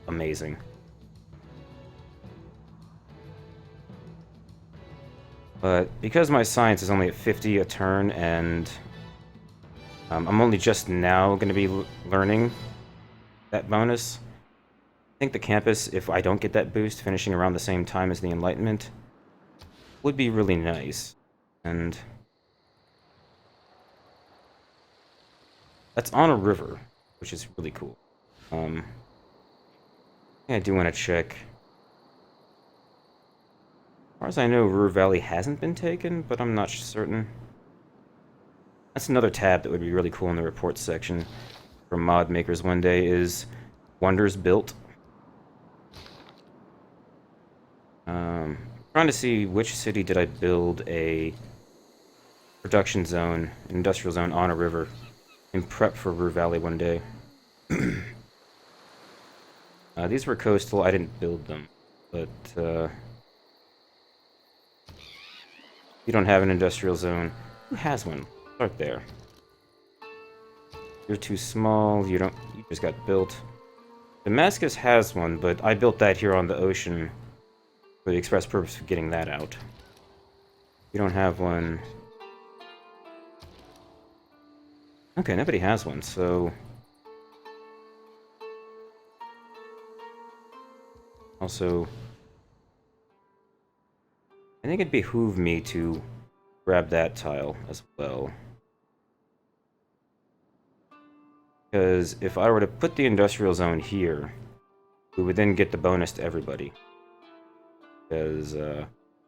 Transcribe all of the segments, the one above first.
amazing. But because my science is only at 50 a turn, and I'm only just now going to be learning that bonus, I think the campus, if I don't get that boost, finishing around the same time as the Enlightenment, would be really nice. And that's on a river, which is really cool. Yeah, I do want to check. As far as I know, Ruhr Valley hasn't been taken, but I'm not certain. That's another tab that would be really cool in the reports section for mod makers one day, is wonders built. Trying to see which city did I build a production zone, an industrial zone on a river, in prep for Ruhr Valley one day. These were coastal, I didn't build them, but you don't have an industrial zone. Who has one? Start there. You're too small, you just got built. Damascus has one, but I built that here on the ocean for the express purpose of getting that out. You don't have one. Okay, nobody has one, so... Also... I think it'd behoove me to grab that tile as well. Because if I were to put the industrial zone here, we would then get the bonus to everybody. Because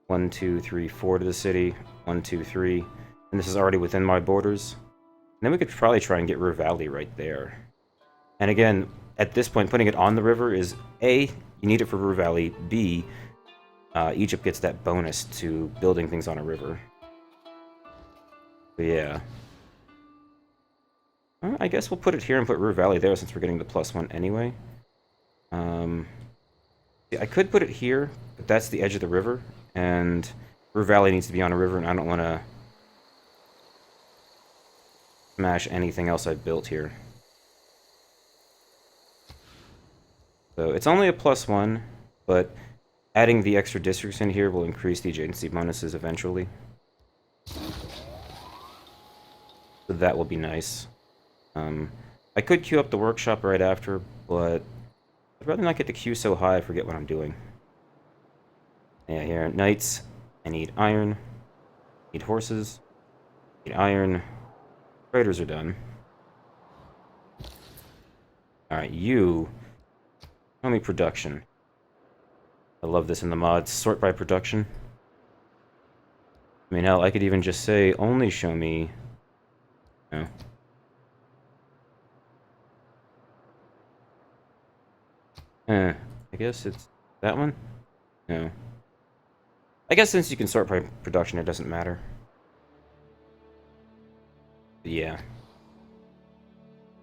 1, 2, 3, 4 to the city, 1, 2, 3, and this is already within my borders. And then we could probably try and get Ruhr Valley right there. And again, at this point, putting it on the river is A, you need it for Ruhr Valley, B, Egypt gets that bonus to building things on a river. But yeah. I guess we'll put it here and put Ruhr Valley there since we're getting the +1 anyway. Yeah, I could put it here, but that's the edge of the river, and Ruhr Valley needs to be on a river, and I don't want to smash anything else I've built here. So it's only a +1, but adding the extra districts in here will increase the adjacency bonuses eventually. So that will be nice. I could queue up the workshop right after, but I'd rather not get the queue so high I forget what I'm doing. Yeah, here, knights, I need iron, need horses, need iron, traders are done. Alright, you, show me production. I love this in the mods, sort by production. I mean, hell, I could even just say, only show me... No. I guess it's that one? No. I guess since you can sort by production, it doesn't matter. But yeah.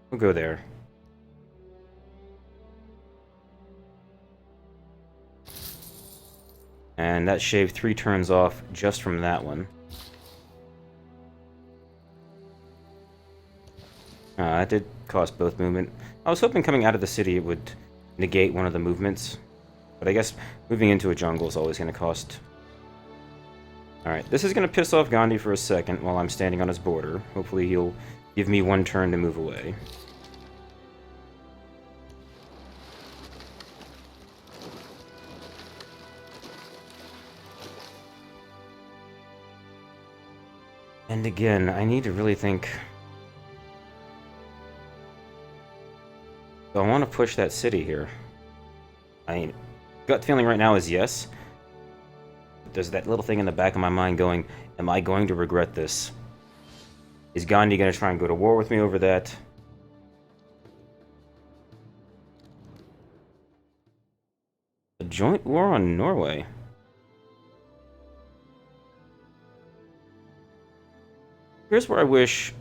We'll go there. And that shaved 3 turns off just from that one. That did cost both movement. I was hoping coming out of the city it would negate one of the movements. But I guess moving into a jungle is always going to cost... Alright, this is going to piss off Gandhi for a second while I'm standing on his border. Hopefully he'll give me 1 turn to move away. And again, I need to really think... Do I want to push that city here? I mean, gut feeling right now is yes. There's that little thing in the back of my mind going, am I going to regret this? Is Gandhi going to try and go to war with me over that? A joint war on Norway? Here's where I wish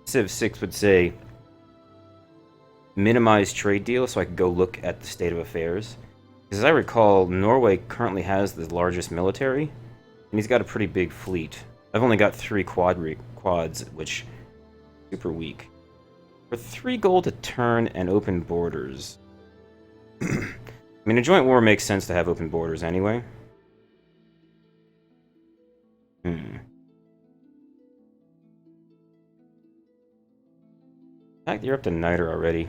Civ 6 would say, minimize trade deal so I could go look at the state of affairs. Because as I recall, Norway currently has the largest military, and he's got a pretty big fleet. I've only got 3 quads, which super weak. For 3 gold a turn and open borders. I mean, a joint war makes sense to have open borders anyway. In fact, you're up to Niter already.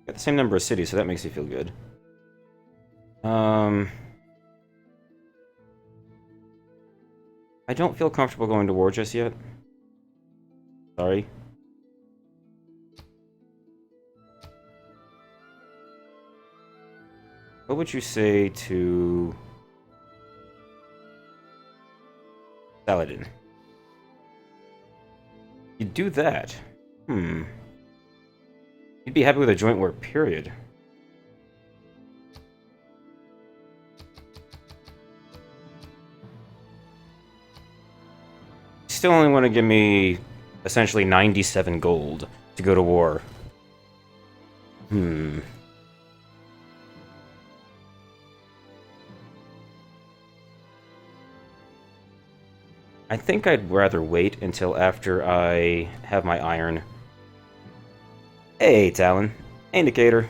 Got the same number of cities, so that makes you feel good. I don't feel comfortable going to war just yet. Sorry. What would you say to Saladin? You'd do that. You'd be happy with a joint war, period. Still only want to give me essentially 97 gold to go to war. I think I'd rather wait until after I have my iron. Hey, Talon. Indicator.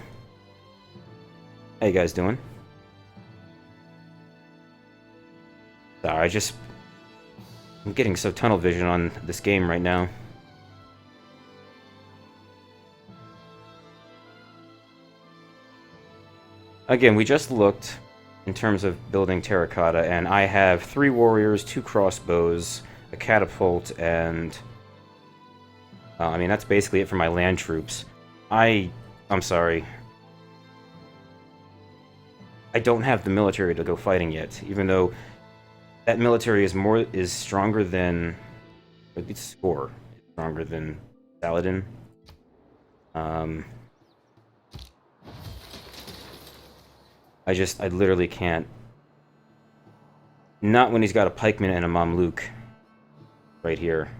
How you guys doing? Sorry, I'm getting so tunnel vision on this game right now. Again, we just looked in terms of building terracotta, and I have 3 warriors, 2 crossbows, a catapult, and... I mean, that's basically it for my land troops. I'm sorry. I don't have the military to go fighting yet, even though that military is stronger than... Its score is stronger than Saladin. I literally can't. Not when he's got a pikeman and a Mamluk right here.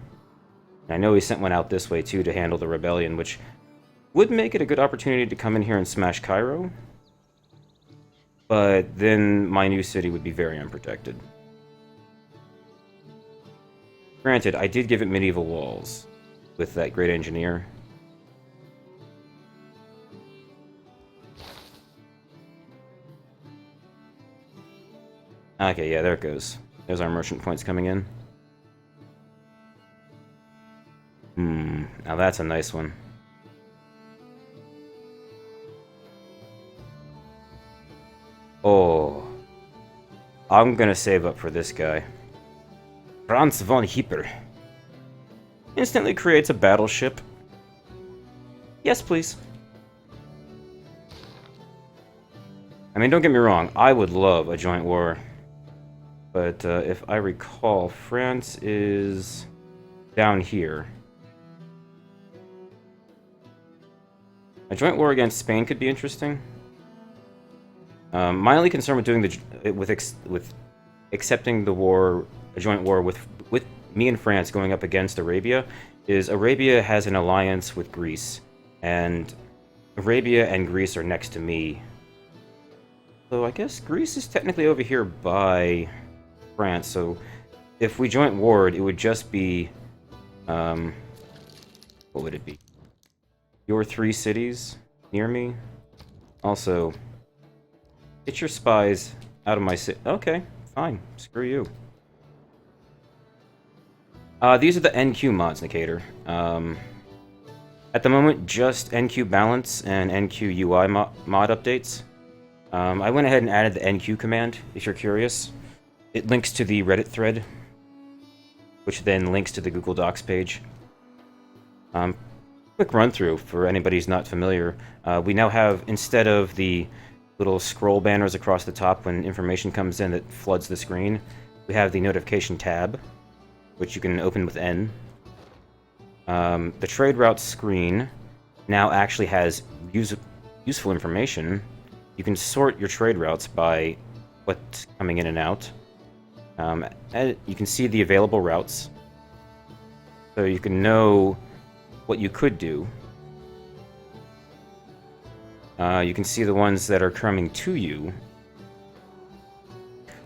And I know he sent one out this way too to handle the rebellion, which would make it a good opportunity to come in here and smash Cairo. But then my new city would be very unprotected. Granted, I did give it medieval walls with that great engineer. Okay, yeah, there it goes. There's our merchant points coming in. Now that's a nice one. Oh. I'm gonna save up for this guy. Franz von Hipper. Instantly creates a battleship. Yes, please. I mean, don't get me wrong, I would love a joint war. But if I recall, France is down here. A joint war against Spain could be interesting. My only concern with doing with accepting the war, a joint war with me and France going up against Arabia, is Arabia has an alliance with Greece, and Arabia and Greece are next to me. So I guess Greece is technically over here by France, so if we joint warred, it would just be, what would it be? Your 3 cities near me? Also, get your spies out of my city. Okay, fine. Screw you. These are the NQ mods, Nicator. At the moment, just NQ balance and NQ UI mod updates. I went ahead and added the NQ command, if you're curious. It links to the Reddit thread, which then links to the Google Docs page. Quick run-through for anybody who's not familiar. We now have, instead of the little scroll banners across the top when information comes in that floods the screen, we have the notification tab, which you can open with N. The trade route screen now actually has useful information. You can sort your trade routes by what's coming in and out. And you can see the available routes, so you can know what you could do. You can see the ones that are coming to you,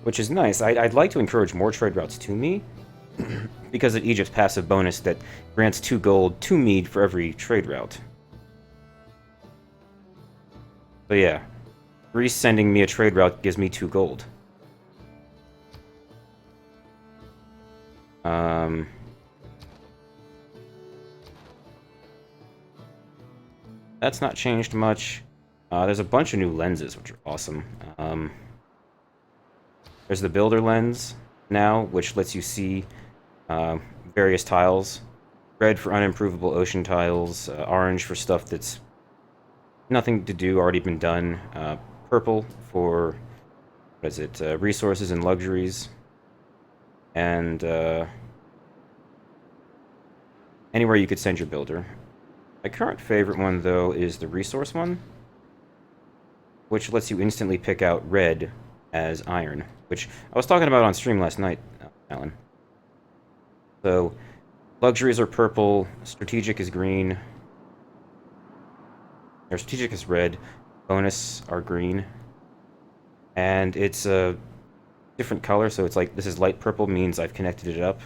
which is nice. I'd like to encourage more trade routes to me, because of Egypt's passive bonus that grants 2 gold to me for every trade route. So yeah, Greece sending me a trade route gives me 2 gold. That's not changed much. There's a bunch of new lenses, which are awesome. There's the builder lens now, which lets you see various tiles. Red for unimprovable ocean tiles, orange for stuff that's nothing to do, already been done. Purple for, what is it, resources and luxuries. And anywhere you could send your builder. My current favorite one, though, is the resource one, which lets you instantly pick out red as iron, which I was talking about on stream last night, Alan. So, luxuries are purple, strategic is green, or strategic is red, bonus are green, and it's a different color, so it's like, this is light purple, means I've connected it up.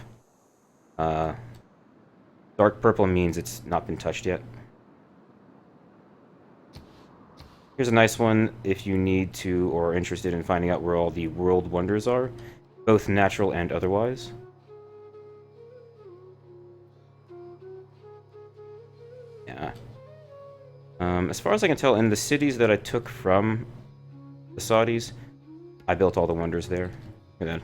Dark purple means it's not been touched yet. Here's a nice one if you need to or are interested in finding out where all the world wonders are, both natural and otherwise. Yeah. As far as I can tell, in the cities that I took from the Saudis, I built all the wonders there. Look at that.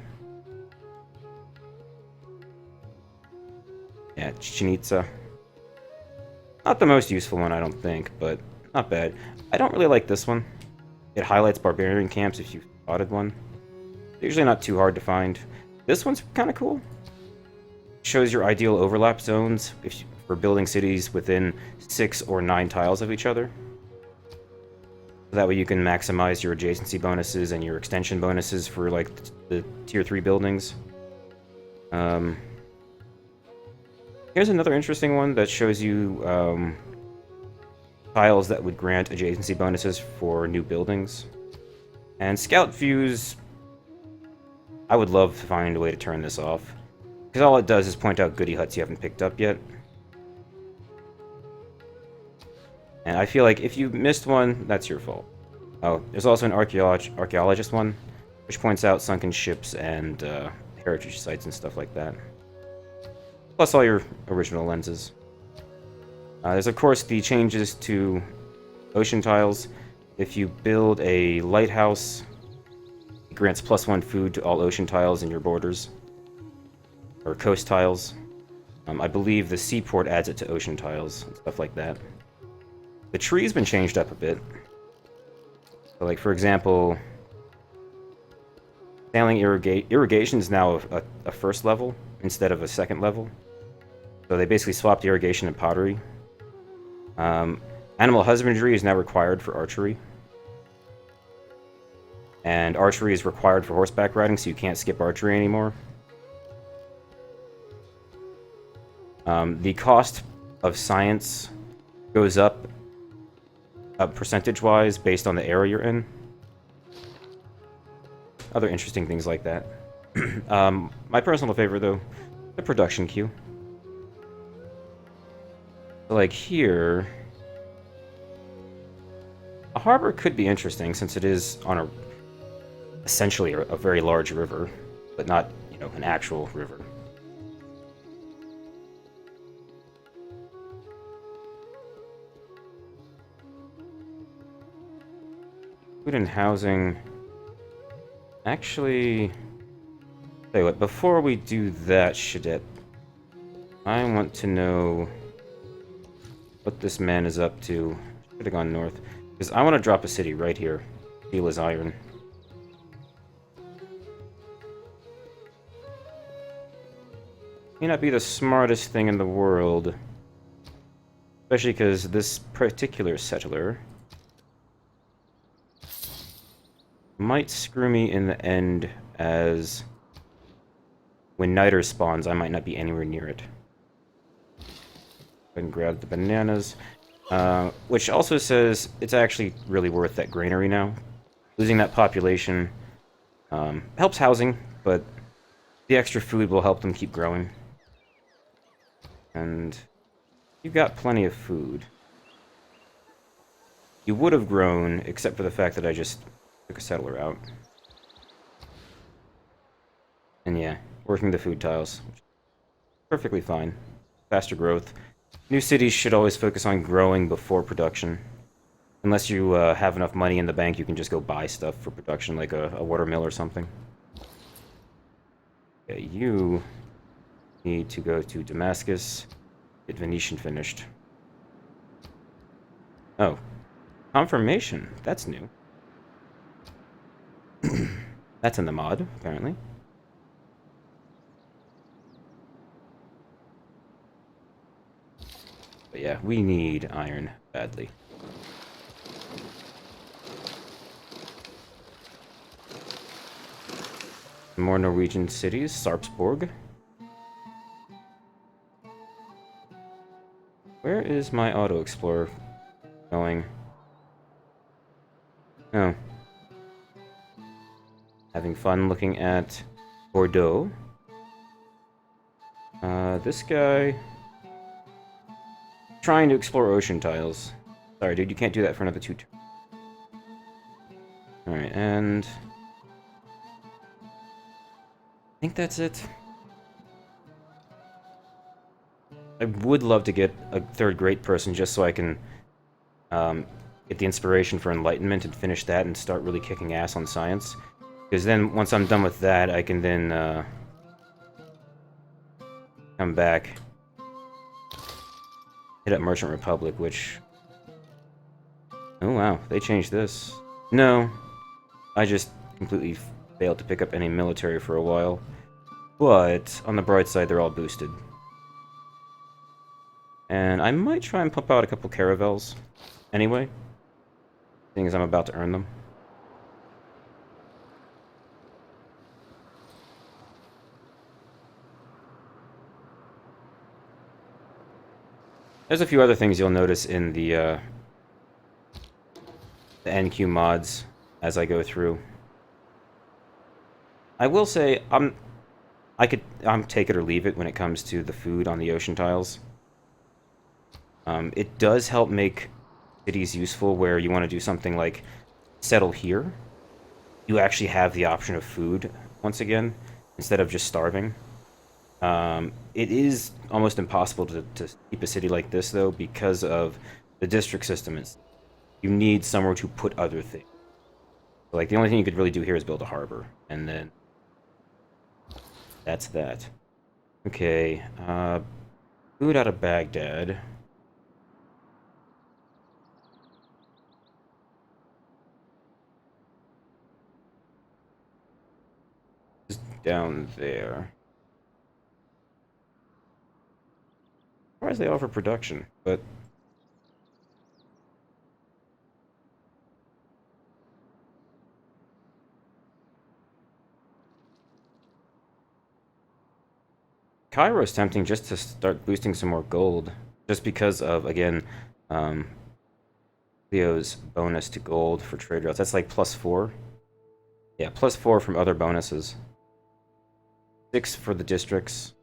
Yeah, Chichen Itza. Not the most useful one, I don't think, but not bad. I don't really like this one. It highlights barbarian camps if you've spotted one. They're usually not too hard to find. This one's kind of cool. Shows your ideal overlap zones for building cities within 6 or 9 tiles of each other. That way you can maximize your adjacency bonuses and your extension bonuses for, like, the tier 3 buildings. Here's another interesting one that shows you tiles that would grant adjacency bonuses for new buildings. And scout views, I would love to find a way to turn this off, because all it does is point out goody huts you haven't picked up yet. And I feel like if you missed one, that's your fault. Oh, there's also an archaeologist one, which points out sunken ships and heritage sites and stuff like that. Plus all your original lenses. There's of course the changes to ocean tiles. If you build a lighthouse, it grants +1 food to all ocean tiles in your borders. Or coast tiles. I believe the seaport adds it to ocean tiles and stuff like that. The tree's been changed up a bit. So, like, for example, sailing irrigation is now a first level instead of a second level. So they basically swapped irrigation and pottery. Animal husbandry is now required for archery. And archery is required for horseback riding, so you can't skip archery anymore. The cost of science goes up percentage-wise based on the area you're in. Other interesting things like that. My personal favorite, though, the production queue. So, like here, a harbor could be interesting since it is on essentially a very large river, but not, you know, an actual river. Food and housing. Actually, tell you what, before we do that, Shadet, I want to know what this man is up to. Should have gone north. Because I want to drop a city right here. Steel is iron. May not be the smartest thing in the world. Especially because this particular settler might screw me in the end, as when Niter spawns, I might not be anywhere near it. Go ahead and grab the bananas. Which also says it's actually really worth that granary now. Losing that population helps housing, but the extra food will help them keep growing. And you've got plenty of food. you would have grown, except for the fact that I just took a settler out. And yeah, working the food tiles. Perfectly fine. Faster growth. New cities should always focus on growing before production. Unless you have enough money in the bank, you can just go buy stuff for production, like a watermill or something. Okay, you need to go to Damascus, get Venetian finished. Oh, confirmation. That's new. That's in the mod, apparently. But yeah, we need iron badly. More Norwegian cities, Sarpsborg. Where is my auto explorer going? Oh. Having fun looking at Bordeaux. This guy... trying to explore ocean tiles. Sorry, dude, you can't do that for another 2 turns. Alright, and... I think that's it. I would love to get a third great person just so I can get the inspiration for enlightenment and finish that and start really kicking ass on science. Because then, once I'm done with that, I can then come back, hit up Merchant Republic, which... oh wow, they changed this. No, I just completely failed to pick up any military for a while. But, on the bright side, they're all boosted. And I might try and pump out a couple caravels anyway, seeing as I'm about to earn them. There's a few other things you'll notice in the NQ mods as I go through. I will say I'm take it or leave it when it comes to the food on the ocean tiles. It does help make cities useful where you want to do something like settle here. You actually have the option of food once again instead of just starving. It is almost impossible to keep a city like this, though, because of the district system. You need somewhere to put other things. So, like, the only thing you could really do here is build a harbor, and then that's that. Okay, food out of Baghdad. Is down there. Why they offer production, but Cairo's tempting just to start boosting some more gold, just because of, again, Cleo's bonus to gold for trade routes. That's like +4. Yeah, +4 from other bonuses. 6 for the districts.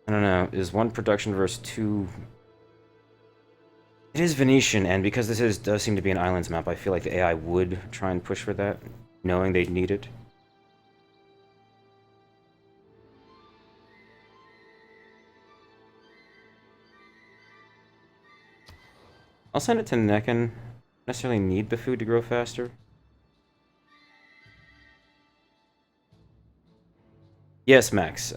I don't know, is 1 production versus 2... It is Venetian, and because this does seem to be an islands map, I feel like the AI would try and push for that, knowing they'd need it. I'll send it to Necken. Necessarily need the food to grow faster. Yes, Max.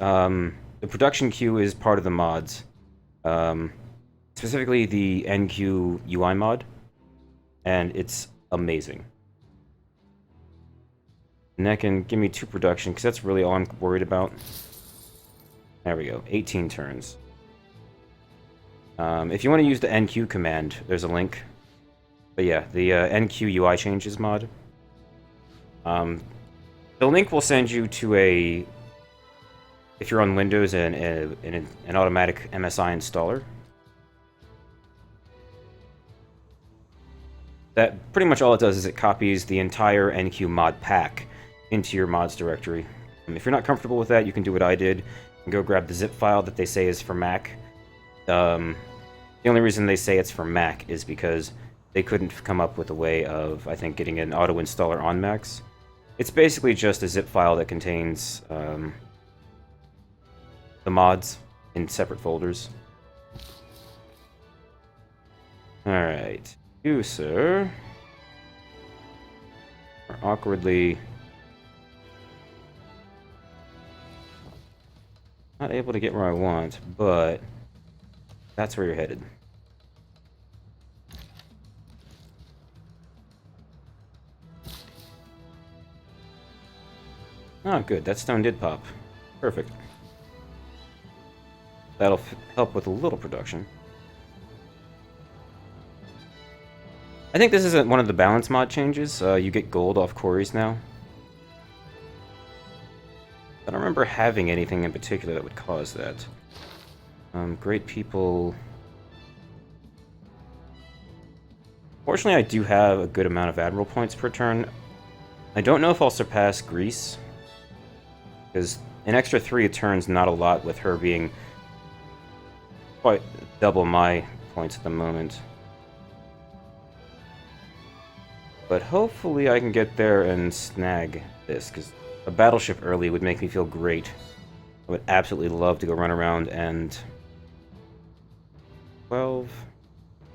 The production queue is part of the mods. Specifically the NQ UI mod. And it's amazing. Necken, give me 2 production, because that's really all I'm worried about. There we go. 18 turns. If you want to use the NQ command, there's a link. But yeah, the NQ UI changes mod. The link will send you to a... if you're on Windows, an automatic MSI installer. That pretty much all it does is it copies the entire NQ mod pack into your mods directory. If you're not comfortable with that, you can do what I did and go grab the zip file that they say is for Mac. The The only reason they say it's for Mac is because they couldn't come up with a way of, I think, getting an auto installer on Macs. It's basically just a zip file that contains the mods in separate folders. Alright. You, sir, are awkwardly not able to get where I want, but that's where you're headed. Oh, good. That stone did pop. Perfect. That'll help with a little production. I think this isn't one of the balance mod changes. You get gold off quarries now. I don't remember having anything in particular that would cause that. Great people... Fortunately, I do have a good amount of Admiral points per turn. I don't know if I'll surpass Greece, because an extra 3 a turn's not a lot with her being quite double my points at the moment. But hopefully I can get there and snag this, because a battleship early would make me feel great. I would absolutely love to go run around and... 12...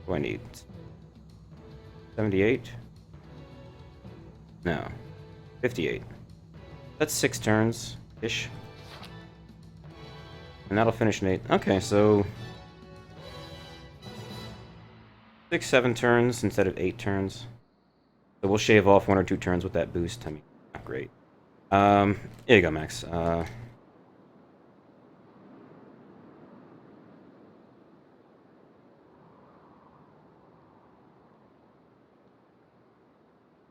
What do I need? 78? No. 58. That's 6 turns-ish. And that'll finish in 8. Okay, so... 6, 7 turns instead of 8 turns. So we'll shave off 1 or 2 turns with that boost. I mean, not great. Here you go, Max.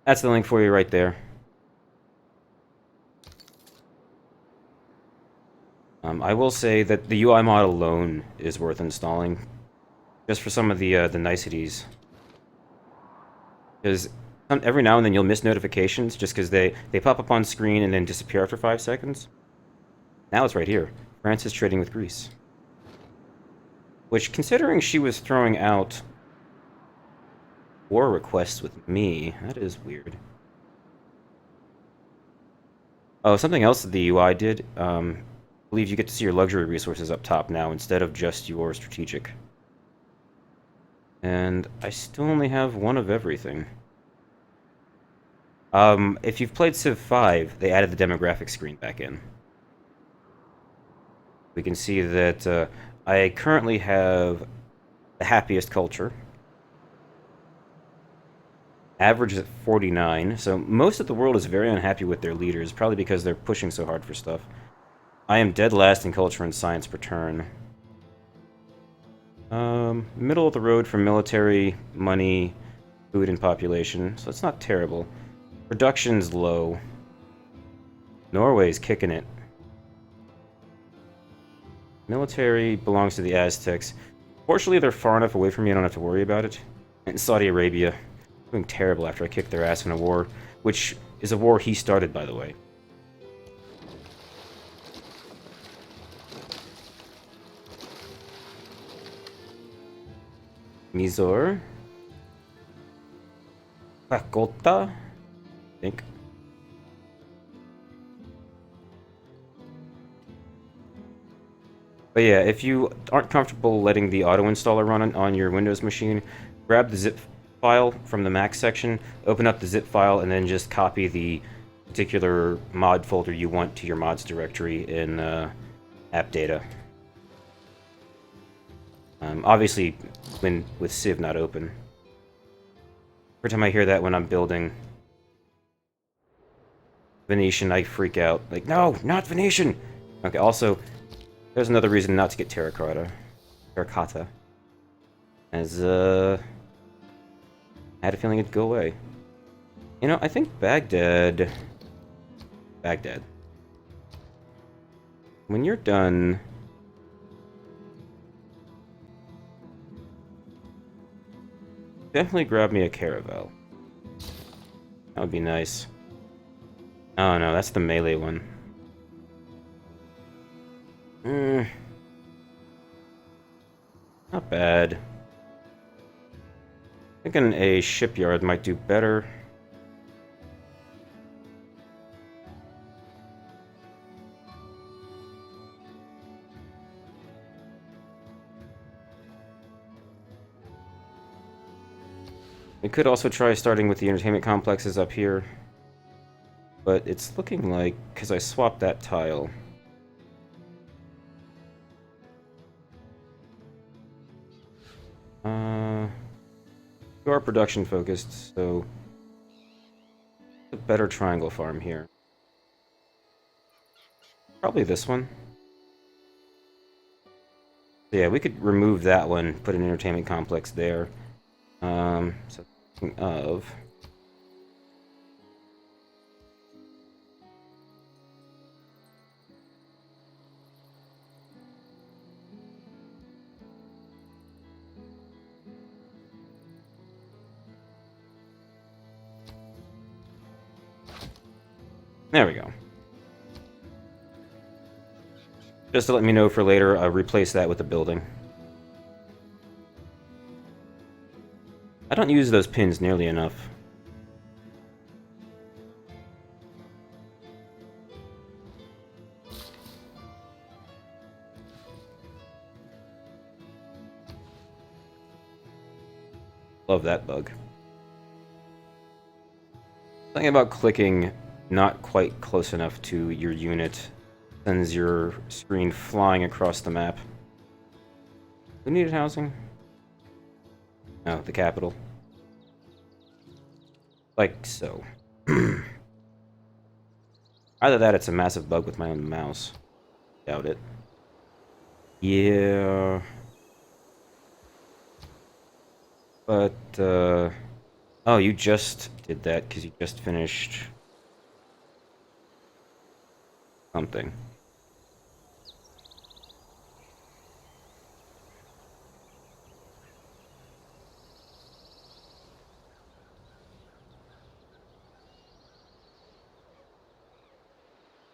That's the link for you right there. I will say that the UI mod alone is worth installing, just for some of the niceties. Because every now and then you'll miss notifications just because they pop up on screen and then disappear after 5 seconds. Now it's right here. France is trading with Greece. Which, considering she was throwing out war requests with me, that is weird. Oh, something else that the UI did, I believe you get to see your luxury resources up top now instead of just your strategic. And I still only have 1 of everything. If you've played Civ 5, they added the demographic screen back in. We can see that I currently have the happiest culture. Average is at 49, so most of the world is very unhappy with their leaders, probably because they're pushing so hard for stuff. I am dead last in culture and science per turn. Middle of the road for military, money, food, and population, so it's not terrible. Production's low. Norway's kicking it. Military belongs to the Aztecs. Fortunately, they're far enough away from me I don't have to worry about it. And Saudi Arabia, doing terrible after I kicked their ass in a war, which is a war he started, by the way. Mizor. Pakota, I think. But yeah, if you aren't comfortable letting the auto installer run on your Windows machine, grab the zip file from the Mac section, open up the zip file, and then just copy the particular mod folder you want to your mods directory in app data. Obviously, with Civ not open. Every time I hear that when I'm building Venetian, I freak out. Like, no, not Venetian! Okay, also, there's another reason not to get terracotta. Terracotta. As, I had a feeling it'd go away. You know, I think Baghdad... When you're done... Definitely grab me a caravel. That would be nice. Oh no, that's the melee one. Not bad. Thinking a shipyard might do better. We could also try starting with the entertainment complexes up here. But it's looking like, because I swapped that tile. We are production focused, so a better triangle farm here. Probably this one. Yeah, we could remove that one, put an entertainment complex there. So thinking of... There we go. Just to let me know for later, I'll replace that with a building. I don't use those pins nearly enough. Love that bug. Something about clicking not quite close enough to your unit sends your screen flying across the map. Who needed housing? Oh, the capital. Like so. Either that, it's a massive bug with my own mouse. Doubt it. Yeah. But, oh, you just did that because you just finished something.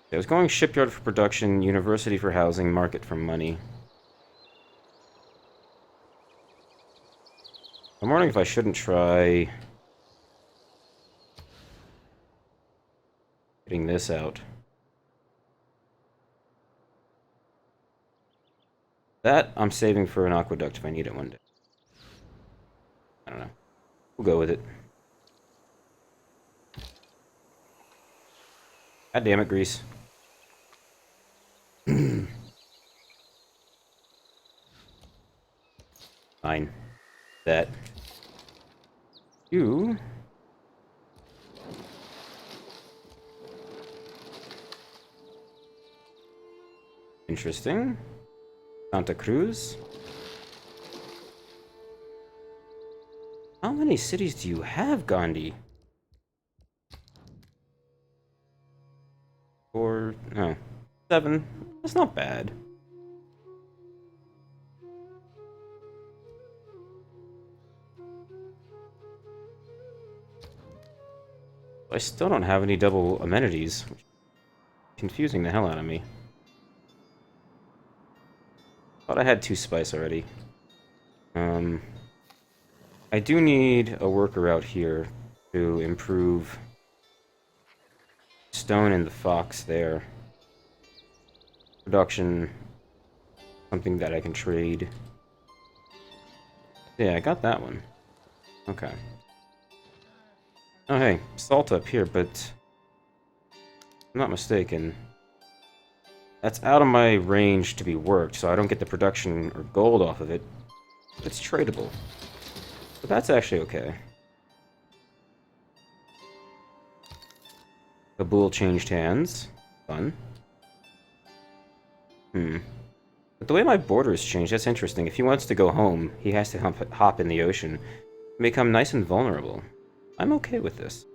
I was going shipyard for production, university for housing, market for money. I'm wondering if I shouldn't try getting this out. That I'm saving for an aqueduct if I need it one day. I don't know. We'll go with it. God damn it, Grease. Fine. That. You. Interesting. Santa Cruz. How many cities do you have, Gandhi? Four. No. 7. That's not bad. I still don't have any double amenities, which is confusing the hell out of me. Thought I had 2 spice already. I do need a worker out here to improve stone and the fox there. Production, something that I can trade. Yeah, I got that one. Okay. Oh hey, salt up here, but if I'm not mistaken, that's out of my range to be worked, so I don't get the production or gold off of it. But it's tradable. But that's actually okay. Kabul changed hands. Fun. But the way my borders changed, that's interesting. If he wants to go home, he has to hop in the ocean and become nice and vulnerable. I'm okay with this.